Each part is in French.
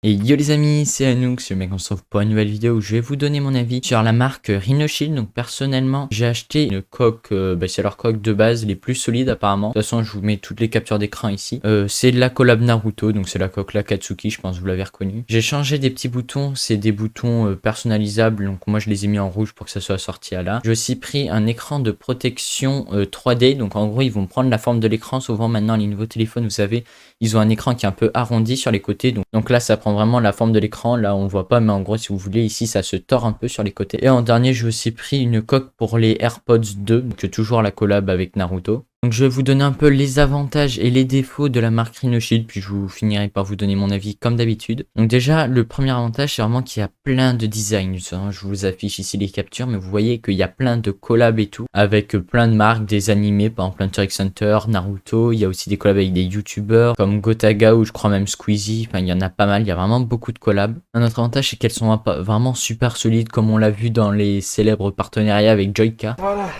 Et yo les amis, c'est Anouk, c'est le mec, on se retrouve pour une nouvelle vidéo où je vais vous donner mon avis sur la marque Rhinoshield. Donc personnellement, j'ai acheté une coque, c'est leur coque de base, les plus solides apparemment. De toute façon, je vous mets toutes les captures d'écran ici. C'est de la collab Naruto, donc c'est la coque Lakatsuki, je pense que vous l'avez reconnu. J'ai changé des petits boutons, c'est des boutons personnalisables, donc moi je les ai mis en rouge pour que ça soit sorti à là. J'ai aussi pris un écran de protection 3D, donc en gros ils vont prendre la forme de l'écran. Souvent maintenant les nouveaux téléphones, vous savez, ils ont un écran qui est un peu arrondi sur les côtés, donc là ça prend vraiment la forme de l'écran. Là on voit pas, mais en gros si vous voulez ici ça se tord un peu sur les côtés. Et en dernier j'ai aussi pris une coque pour les AirPods 2, donc toujours la collab avec Naruto. Donc je vais vous donner un peu les avantages et les défauts de la marque Rhinoshield, puis je vous finirai par vous donner mon avis comme d'habitude. Donc déjà, le premier avantage, c'est vraiment qu'il y a plein de designs. Je vous affiche ici les captures, mais vous voyez qu'il y a plein de collabs et tout, avec plein de marques, des animés, par exemple Hunter x Hunter, Naruto. Il y a aussi des collabs avec des youtubeurs, comme Gotaga ou je crois même Squeezie. Enfin, il y en a pas mal, il y a vraiment beaucoup de collabs. Un autre avantage, c'est qu'elles sont vraiment super solides, comme on l'a vu dans les célèbres partenariats avec Joyka. Voilà.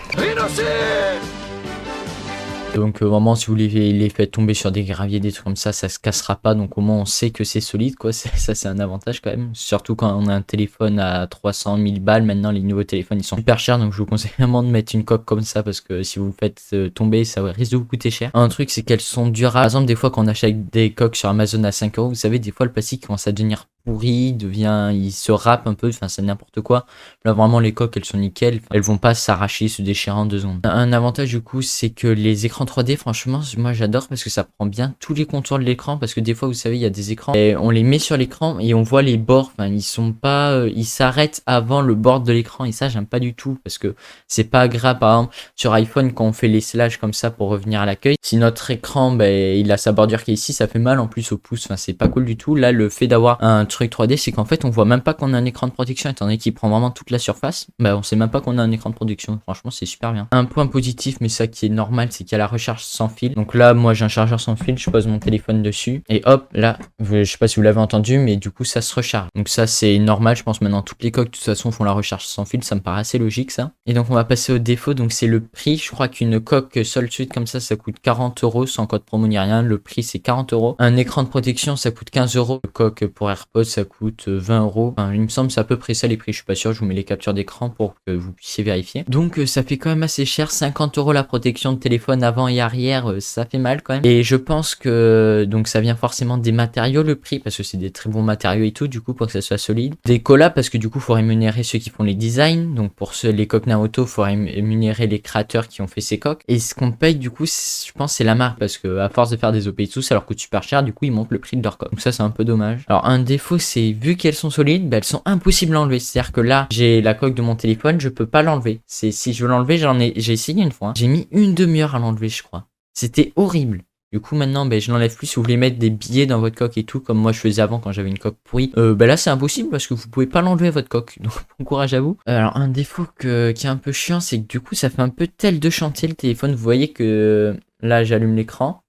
Donc vraiment si vous les faites tomber sur des graviers, des trucs comme ça se cassera pas, donc au moins on sait que c'est solide quoi. Ça c'est un avantage quand même, surtout quand on a un téléphone à 300 000 balles. Maintenant les nouveaux téléphones ils sont super chers, donc je vous conseille vraiment de mettre une coque comme ça, parce que si vous le faites tomber ça risque de vous coûter cher. Un truc c'est qu'elles sont durables. Par exemple des fois quand on achète des coques sur Amazon à 5 euros, vous savez des fois le plastique commence à devenir pourri, il se râpe un peu, enfin c'est n'importe quoi. Là vraiment les coques elles sont nickel, elles vont pas s'arracher, se déchirer en 2 secondes. Un avantage du coup c'est que les écrans 3D, franchement moi j'adore, parce que ça prend bien tous les contours de l'écran, parce que des fois vous savez il y a des écrans et on les met sur l'écran et on voit les bords, enfin ils sont pas, ils s'arrêtent avant le bord de l'écran, et ça j'aime pas du tout parce que c'est pas agréable. Par exemple sur iPhone quand on fait les slash comme ça pour revenir à l'accueil, si notre écran il a sa bordure qui est ici, ça fait mal en plus au pouce, enfin c'est pas cool du tout. Là le fait d'avoir un truc 3D, c'est qu'en fait on voit même pas qu'on a un écran de protection, étant donné qu'il prend vraiment toute la surface. On sait même pas qu'on a un écran de protection, franchement c'est super bien. Un point positif, mais ça qui est normal, c'est qu'il y a la recharge sans fil. Donc là moi j'ai un chargeur sans fil, je pose mon téléphone dessus et hop là, je sais pas si vous l'avez entendu, mais du coup ça se recharge. Donc ça c'est normal, je pense maintenant toutes les coques de toute façon font la recharge sans fil, ça me paraît assez logique ça. Et donc on va passer au défaut, donc c'est le prix. Je crois qu'une coque seule suite comme ça coûte 40 euros sans code promo ni rien, le prix c'est 40 euros. Un écran de protection ça coûte 15 euros, le coque pour AirPods ça coûte 20 euros. Enfin, il me semble c'est à peu près ça les prix, je suis pas sûr, je vous mets les captures d'écran pour que vous puissiez vérifier. Donc ça fait quand même assez cher, 50 euros la protection de téléphone avant et arrière, ça fait mal quand même. Et je pense que donc ça vient forcément des matériaux le prix, parce que c'est des très bons matériaux et tout, du coup pour que ça soit solide. Des collabs, parce que du coup faut rémunérer ceux qui font les designs, donc pour les coques Naruto faut rémunérer les créateurs qui ont fait ces coques. Et ce qu'on paye du coup je pense c'est la marque, parce que à force de faire des OP et tout ça leur coûte super cher, du coup ils montent le prix de leur coque. Donc ça c'est un peu dommage. Alors un défaut c'est vu qu'elles sont solides, elles sont impossibles à enlever. C'est-à-dire que là j'ai la coque de mon téléphone, je peux pas l'enlever. Si je veux l'enlever, j'ai essayé une fois, hein. J'ai mis une demi-heure à l'enlever je crois. C'était horrible. Du coup maintenant je l'enlève plus. Si vous voulez mettre des billets dans votre coque et tout, comme moi je faisais avant quand j'avais une coque pourrie, là c'est impossible parce que vous pouvez pas l'enlever votre coque, donc bon courage à vous. Alors un défaut qui est un peu chiant, c'est que du coup ça fait un peu tel de chantier le téléphone. Vous voyez que là j'allume l'écran,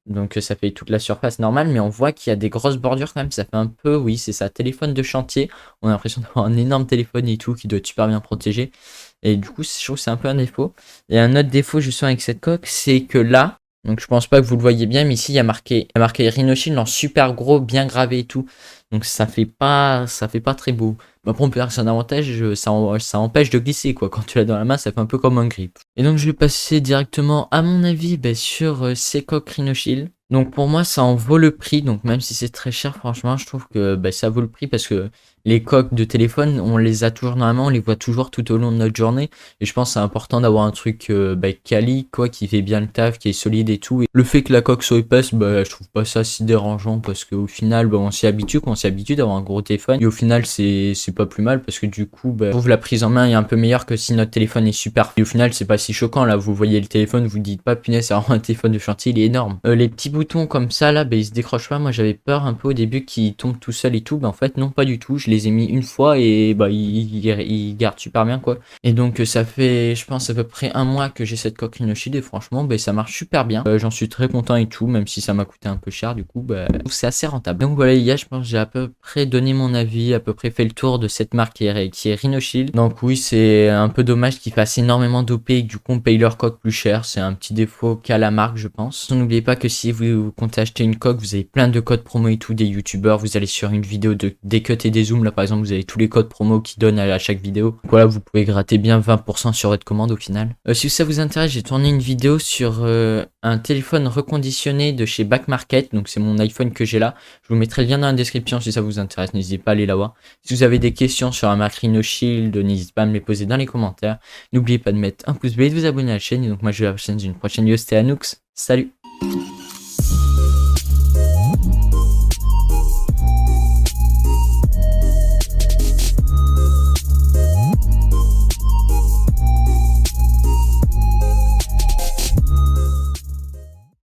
donc ça fait toute la surface normale, mais on voit qu'il y a des grosses bordures quand même. Ça fait un peu, oui c'est ça, téléphone de chantier. On a l'impression d'avoir un énorme téléphone et tout qui doit être super bien protégé, et du coup je trouve que c'est un peu un défaut. Et un autre défaut justement avec cette coque, c'est que là, donc je pense pas que vous le voyez bien, mais ici il y a marqué Rhinoshield en super gros, bien gravé et tout. Donc ça fait pas très beau. Mais après on peut dire que c'est un avantage, ça empêche de glisser quoi. Quand tu l'as dans la main, ça fait un peu comme un grip. Et donc je vais passer directement à mon avis sur ces coques Rhinoshield. Donc pour moi ça en vaut le prix, donc même si c'est très cher, franchement je trouve que ça vaut le prix, parce que les coques de téléphone on les a toujours normalement, on les voit toujours tout au long de notre journée, et je pense que c'est important d'avoir un truc quali quoi, qui fait bien le taf, qui est solide et tout. Et le fait que la coque soit épaisse, je trouve pas ça si dérangeant, parce qu'au final on s'y habitue, quand on s'y habitue d'avoir un gros téléphone, et au final c'est pas plus mal, parce que du coup je trouve la prise en main est un peu meilleure que si notre téléphone est super. Et au final c'est pas si choquant, là vous voyez le téléphone, vous dites pas punaise c'est vraiment un téléphone de chantier, il est énorme. Les petits boutons comme ça là, ils se décrochent pas. Moi j'avais peur un peu au début qu'ils tombent tout seul et tout, en fait non pas du tout, je les ai mis une fois et ils gardent super bien quoi. Et donc ça fait je pense à peu près un mois que j'ai cette coque Rhinoshield, et franchement ça marche super bien. J'en suis très content et tout, même si ça m'a coûté un peu cher, du coup c'est assez rentable. Donc voilà les gars, je pense que j'ai à peu près donné mon avis, à peu près fait le tour de cette marque qui est Rhinoshield. Donc oui c'est un peu dommage qu'ils fassent énormément d'OP et que du coup on paye leur coque plus cher, c'est un petit défaut qu'a la marque je pense. N'oubliez pas que si vous vous comptez acheter une coque, vous avez plein de codes promo et tout, des youtubeurs, vous allez sur une vidéo de des cuts et des zooms, là par exemple vous avez tous les codes promo qui donnent à chaque vidéo. Donc voilà, vous pouvez gratter bien 20% sur votre commande au final. Si ça vous intéresse, j'ai tourné une vidéo sur un téléphone reconditionné de chez Back Market, donc c'est mon iPhone que j'ai là. Je vous mettrai le lien dans la description si ça vous intéresse, n'hésitez pas à aller la voir. Si vous avez des questions sur un Mac Rhino Shield, n'hésitez pas à me les poser dans les commentaires. N'oubliez pas de mettre un pouce bleu et de vous abonner à la chaîne. Et donc moi je vais à la prochaine, une prochaine vidéo, c'était Anoux. Salut!